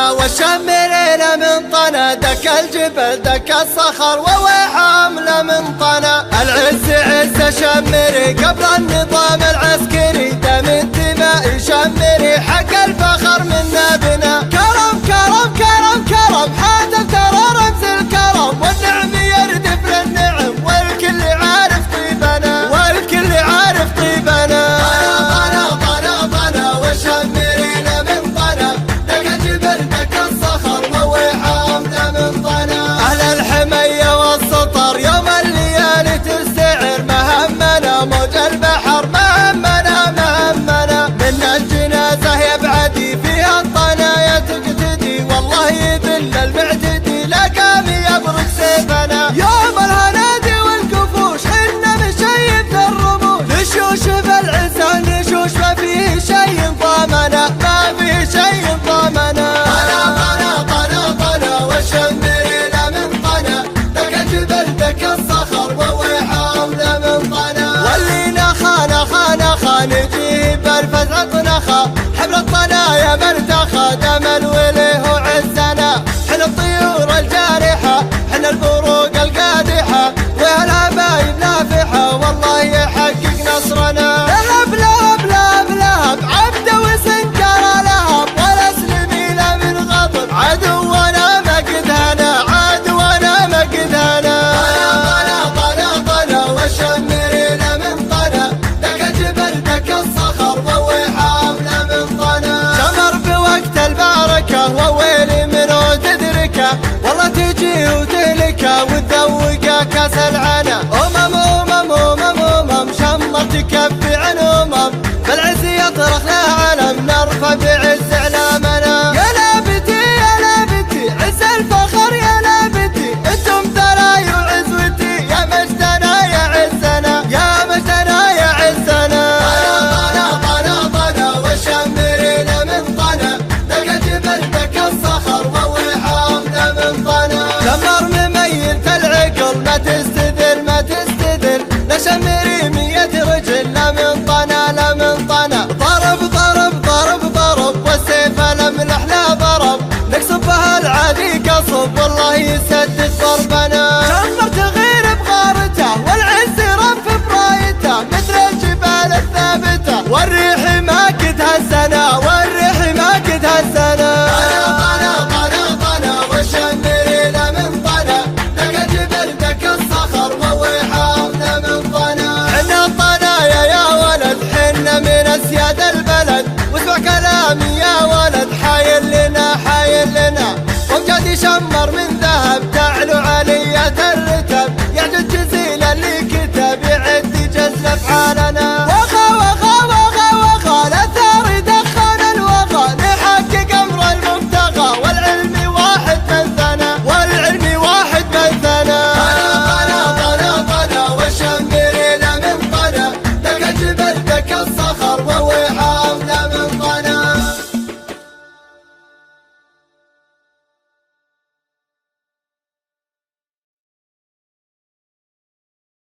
طنا والشمرين من طنا، دك الجبل دك الصخر ووحامله من طنا. العز عز شمري قبل النظام العسكري، دم الدماء شمري حق الفخر منا بنا. كرم كرم كرم كرم حاتم ترى رمز الكرم، والنعم يردف للنعم والكل عارف طيبنا، والكل عارف طيبنا. طنا طنا طنا والشمرين من طنا، دك الجبل دك الصخر ووحامله من طنا. أهل الحمية والسطر يوم الليالي تستعر، مهمنا موج البحر مهمنا مهمنا. من الجنازة يبعدي فيها الطنايا تقتدي، والله يذل المعتدي لا قام يبرق سيفنا. يوم الهنادي والكفوش حنا مشيب ذا الرموش، نشوش بالعزة نشوش ما فيه شي ضامنا، ما فيه شي ضامنا. طنا طنا طنا طنا والشمرين من طنا، دك الجبل دك الصخر ووحامله من طنا. واللي نخا نخا نخا نجيب الفزع طنخا، حبل الطنايا مرتخى دم الوله عزنا. حنا الطيور الجارحة حنا البروق القادحة، والهبايب نافحة والله يحقق نصرنا. لهب لهب لهب لهب عبد وسنكر لهب، ولا سلمي له من غضب عدونا ما قد هنا، عدونا ما قد هنا. طنا طنا طنا والشمرين من طنا، دك الجبل دك الصخر ووحامله من طنا. شمر بوقت البركة وويلي منو تدركه، والله تجي وتهلكه وتذوقه كاس العنا. شمر تكفي عن بالعز يطرخ له علم، نرفع بعز اعلامنا. يا لابتي يا لابتي عز الفخر يا لابتي، انتم ثراي وعزوتي يا مجدنا يا عزنا، يا مجدنا يا عزنا. طنا طنا طنا والشمرين من طنا، دك الجبل دك الصخر ووحامله من طنا. شمر مميت العقل ما تستدر ما تستدر، لشمري 100 رجل لا من طنا لا من طنا. ضرب ضرب ضرب ضرب والسيف لملح لا ضرب، نقصبها العادي قصب والله يسدد ضربنا. شمر تغير بغارته والعز رف برايته، مثل الجبال الثابته والريح ما قد هزنا، والريح ما قد هزنا. طنا طنا طنا والشمرين من طنا، دك الجبل دك الصخر ووحامله من طنا. حنا الطنايا يا ولد حنا من اسياد البلد، واسمع كلامي يا ولد